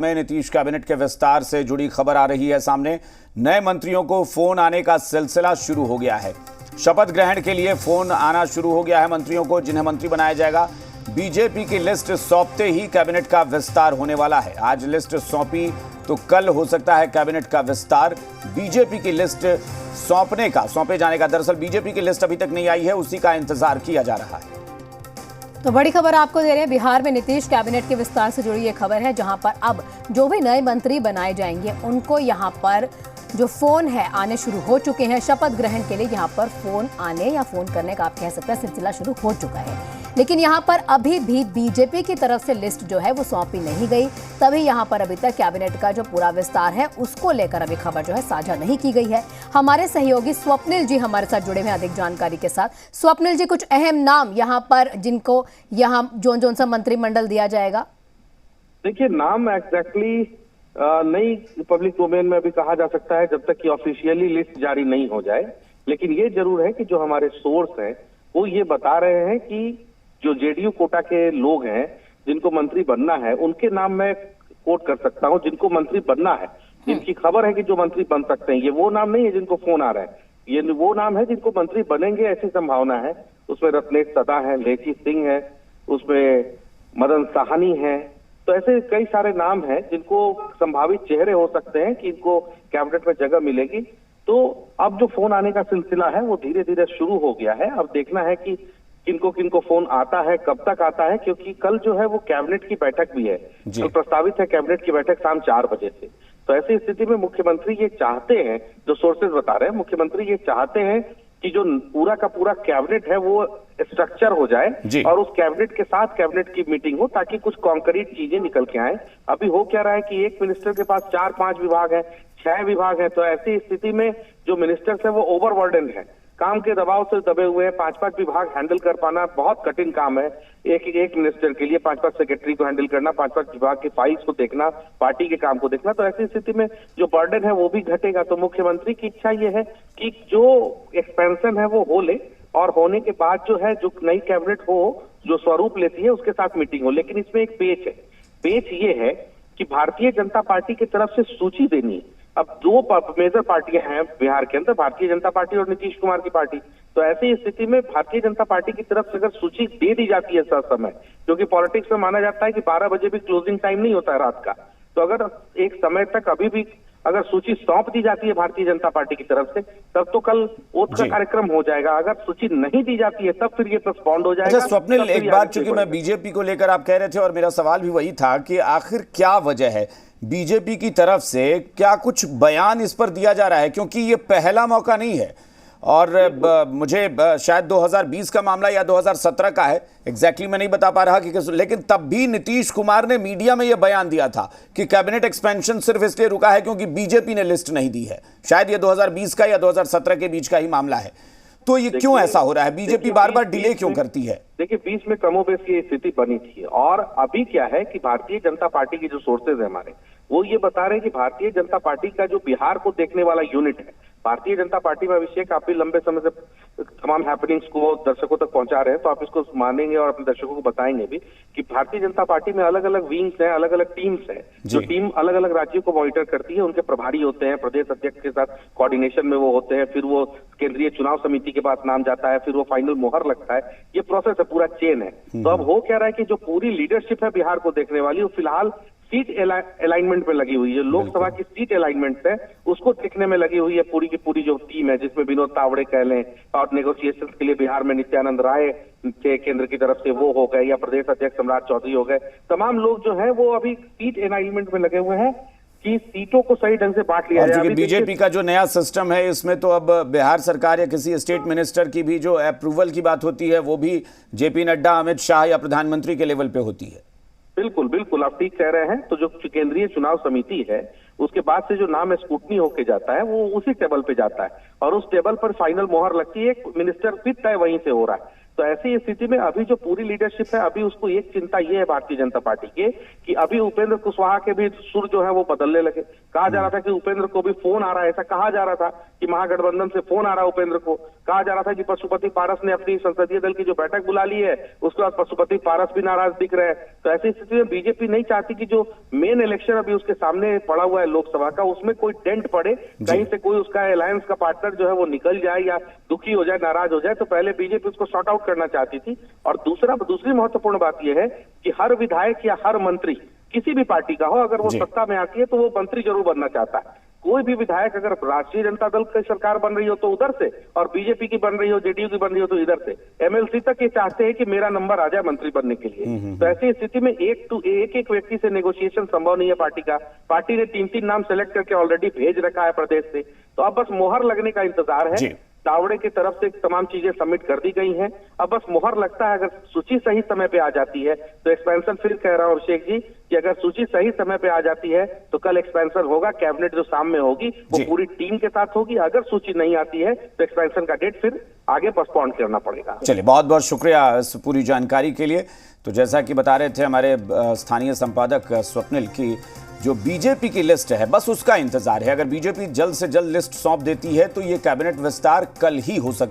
में नीतीश कैबिनेट के विस्तार से जुड़ी खबर आ रही है सामने। नए मंत्रियों को फोन आने का सिलसिला शुरू हो गया है। शपथ ग्रहण के लिए फोन आना शुरू हो गया है मंत्रियों को, जिन्हें मंत्री बनाया जाएगा। बीजेपी की लिस्ट सौंपते ही कैबिनेट का विस्तार होने वाला है। आज लिस्ट सौंपी तो कल हो सकता है कैबिनेट का विस्तार। बीजेपी की लिस्ट सौंपे जाने का, दरअसल बीजेपी की लिस्ट अभी तक नहीं आई है, उसी का इंतजार किया जा रहा है। तो बड़ी खबर आपको दे रहे हैं, बिहार में नीतीश कैबिनेट के विस्तार से जुड़ी ये खबर है, जहां पर अब जो भी नए मंत्री बनाए जाएंगे उनको यहां पर जो फोन है आने शुरू हो चुके हैं। शपथ ग्रहण के लिए यहां पर फोन आने या फोन करने का आप कह सकते हैं सिलसिला शुरू हो चुका है। लेकिन यहां पर अभी भी बीजेपी की तरफ से लिस्ट जो है वो सौंपी नहीं गई, तभी यहां पर अभी तक कैबिनेट का जो पूरा विस्तार है उसको लेकर अभी खबर जो है साझा नहीं की गई है। हमारे सहयोगी स्वप्निल जी हमारे साथ जुड़े हुए अधिक जानकारी के साथ। स्वप्निल जी, कुछ अहम नाम यहां पर जिनको यहां जोन सा मंत्रिमंडल दिया जाएगा? देखिए, नाम एग्जैक्टली नई पब्लिक डोमेन में अभी कहा जा सकता है जब तक कि ऑफिशियली लिस्ट जारी नहीं हो जाए। लेकिन ये जरूर है कि जो हमारे सोर्स हैं वो ये बता रहे हैं कि जो जेडीयू कोटा के लोग हैं जिनको मंत्री बनना है, उनके नाम मैं कोट कर सकता हूं। जिनको मंत्री बनना है, जिनकी खबर है कि जो मंत्री बन सकते हैं, ये वो नाम नहीं है जिनको फोन आ रहा है, ये वो नाम है जिनको मंत्री बनेंगे ऐसी संभावना है। उसमें रत्नेश सदा है, लेची सिंह है, उसमें मदन साहनी है। तो ऐसे कई सारे नाम हैं जिनको संभावित चेहरे हो सकते हैं कि इनको कैबिनेट में जगह मिलेगी। तो अब जो फोन आने का सिलसिला है वो धीरे धीरे शुरू हो गया है। अब देखना है कि किनको किनको फोन आता है, कब तक आता है, क्योंकि कल जो है वो कैबिनेट की बैठक भी है। कल प्रस्तावित है कैबिनेट की बैठक शाम 4 बजे से। तो ऐसी स्थिति में मुख्यमंत्री ये चाहते हैं, जो सोर्सेज बता रहे हैं, मुख्यमंत्री ये चाहते हैं कि जो पूरा का पूरा कैबिनेट है वो स्ट्रक्चर हो जाए और उस कैबिनेट के साथ कैबिनेट की मीटिंग हो, ताकि कुछ कॉन्क्रीट चीजें निकल के आए। अभी हो क्या रहा है कि एक मिनिस्टर के पास 4-5 विभाग है, 6 विभाग है। तो ऐसी स्थिति में जो मिनिस्टर्स है वो ओवरबर्डन है, काम के दबाव से दबे हुए हैं। 5-5 विभाग हैंडल कर पाना बहुत कठिन काम है एक मिनिस्टर के लिए। 5-5 सेक्रेटरी को हैंडल करना, 5-5 विभाग की फाइल्स को देखना, पार्टी के काम को देखना। तो ऐसी स्थिति में जो बर्डन है वो भी घटेगा। तो मुख्यमंत्री की इच्छा ये है कि जो एक्सपेंशन है वो हो ले, और होने के बाद जो है जो नई कैबिनेट हो, जो स्वरूप लेती है, उसके साथ मीटिंग हो। लेकिन इसमें एक पेच है। पेच ये है कि भारतीय जनता पार्टी की तरफ से सूची देनी है। अब 2 मेजर पार्टियां हैं बिहार के अंदर, भारतीय जनता पार्टी और नीतीश कुमार की पार्टी। तो ऐसी स्थिति में भारतीय जनता पार्टी की तरफ से अगर सूची दे दी जाती है समय, क्योंकि पॉलिटिक्स में माना जाता है कि 12 बजे भी क्लोजिंग टाइम नहीं होता है रात का, तो अगर एक समय तक अभी भी अगर सूची सौंप दी जाती है भारतीय जनता पार्टी की तरफ से, तब तो कल वोट का कार्यक्रम हो जाएगा। अगर सूची नहीं दी जाती है तब फिर ये पोस्टपोन्ड हो जाएगा। अच्छा स्वप्निल, एक बात चूंकि मैं बीजेपी को लेकर आप कह रहे थे और मेरा सवाल भी वही था कि आखिर क्या वजह है बीजेपी की तरफ से, क्या कुछ बयान इस पर दिया जा रहा है? क्योंकि ये पहला मौका नहीं है और मुझे शायद 2020 का मामला या 2017 का है, एग्जैक्टली मैं नहीं बता पा रहा कि लेकिन तब भी नीतीश कुमार ने मीडिया में यह बयान दिया था कि कैबिनेट एक्सपेंशन सिर्फ इसलिए रुका है क्योंकि बीजेपी ने लिस्ट नहीं दी है। शायद ये 2020 का या 2017 के बीच का ही मामला है। तो ये क्यों ऐसा हो रहा है? बीजेपी बार बार डिले क्यों करती है? देखिए, 20 में कमोबेश की स्थिति बनी थी, और अभी क्या है कि भारतीय जनता पार्टी के जो सोर्सेज है हमारे, वो ये बता रहे हैं कि भारतीय जनता पार्टी का जो बिहार को देखने वाला यूनिट है, भारतीय जनता पार्टी में अभिषेक काफी लंबे समय से तमाम हैपनिंग्स को दर्शकों तक पहुंचा रहे हैं, तो आप इसको मानेंगे और अपने दर्शकों को बताएंगे भी कि भारतीय जनता पार्टी में अलग अलग विंग्स हैं, अलग अलग टीम्स हैं। जो टीम अलग अलग राज्यों को मॉनिटर करती है, उनके प्रभारी होते हैं, प्रदेश अध्यक्ष के साथ कोऑर्डिनेशन में वो होते हैं, फिर वो केंद्रीय चुनाव समिति के पास नाम जाता है, फिर वो फाइनल मोहर लगता है। ये प्रोसेस है, पूरा चेन है। तो अब हो क्या रहा है कि जो पूरी लीडरशिप है बिहार को देखने वाली, वो फिलहाल सीट अलाइनमेंट में लगी हुई है। लोकसभा की सीट अलाइनमेंट है उसको देखने में लगी हुई है पूरी की पूरी जो टीम है, जिसमें विनोद तावड़े कह लें, और नेगोशिएशन के लिए बिहार में नित्यानंद राय के केंद्र की तरफ से वो हो गए, या प्रदेश अध्यक्ष सम्राट चौधरी हो गए। तमाम लोग जो है वो अभी सीट अलाइनमेंट में लगे हुए हैं कि सीटों को सही ढंग से बांट लिया जाए। बीजेपी का जो नया सिस्टम है, इसमें तो अब बिहार सरकार या किसी स्टेट मिनिस्टर की भी जो अप्रूवल की बात होती है वो भी जेपी नड्डा, अमित शाह या प्रधानमंत्री के लेवल पे होती है। बिल्कुल बिल्कुल, आप ठीक कह रहे हैं। तो जो केंद्रीय चुनाव समिति है, उसके बाद से जो नाम स्क्रूटनी होके जाता है वो उसी टेबल पे जाता है, और उस टेबल पर फाइनल मोहर लगती है। एक मिनिस्टर भी तय वहीं से हो रहा है। तो ऐसी स्थिति में अभी जो पूरी लीडरशिप है, अभी उसको एक चिंता ये है भारतीय जनता पार्टी के कि अभी उपेंद्र कुशवाहा के भी सुर जो है वो बदलने लगे। कहा जा रहा था कि उपेंद्र को भी फोन आ रहा है, ऐसा कहा जा रहा था कि महागठबंधन से फोन आ रहा है उपेंद्र को। कहा जा रहा था कि पशुपति पारस ने अपनी संसदीय दल की जो बैठक बुला ली है, उसके बाद पशुपति पारस भी नाराज दिख रहे हैं। तो ऐसी स्थिति में बीजेपी नहीं चाहती कि जो मेन इलेक्शन अभी उसके सामने पड़ा हुआ है लोकसभा का, उसमें कोई डेंट पड़े, कहीं से कोई उसका अलायंस का पार्टनर जो है वो निकल जाए या दुखी हो जाए, नाराज हो जाए। तो पहले बीजेपी उसको सॉर्ट आउट करना चाहती थी। और दूसरी महत्वपूर्ण बात यह है कि हर विधायक या हर मंत्री किसी भी पार्टी का हो, अगर वो सत्ता में आती है तो वो मंत्री जरूर बनना चाहता है। कोई भी विधायक अगर राष्ट्रीय जनता दल की सरकार बन रही हो तो उधर से, और बीजेपी की बन रही हो, जेडीयू की बन रही हो तो इधर से, एमएलसी तक ये चाहते हैं कि मेरा नंबर आ जाए मंत्री बनने के लिए। तो ऐसी स्थिति में एक व्यक्ति से नेगोशिएशन संभव नहीं है पार्टी का। पार्टी ने 3-3 नाम सेलेक्ट करके ऑलरेडी भेज रखा है प्रदेश से। तो अब बस मोहर लगने का इंतजार है। तावड़े की तरफ से तमाम चीजें सबमिट कर दी गई हैं। अब बस मोहर लगता है, अगर सूची सही समय पे आ जाती है तो एक्सपेंशन, फिर कह रहा हूं अभिषेक जी कि अगर सूची सही समय पे आ जाती है तो कल एक्सपेंशन होगा। कैबिनेट जो शाम में होगी वो पूरी टीम के साथ होगी। अगर सूची नहीं आती है तो एक्सपेंशन का डेट फिर आगे पोस्टपोन करना पड़ेगा। चलिए, बहुत बहुत शुक्रिया इस पूरी जानकारी के लिए। तो जैसा कि बता रहे थे हमारे स्थानीय संपादक स्वप्निल की जो बीजेपी की लिस्ट है बस उसका इंतजार है। अगर बीजेपी जल्द से जल्द लिस्ट सौंप देती है तो ये कैबिनेट विस्तार कल ही हो सकता है।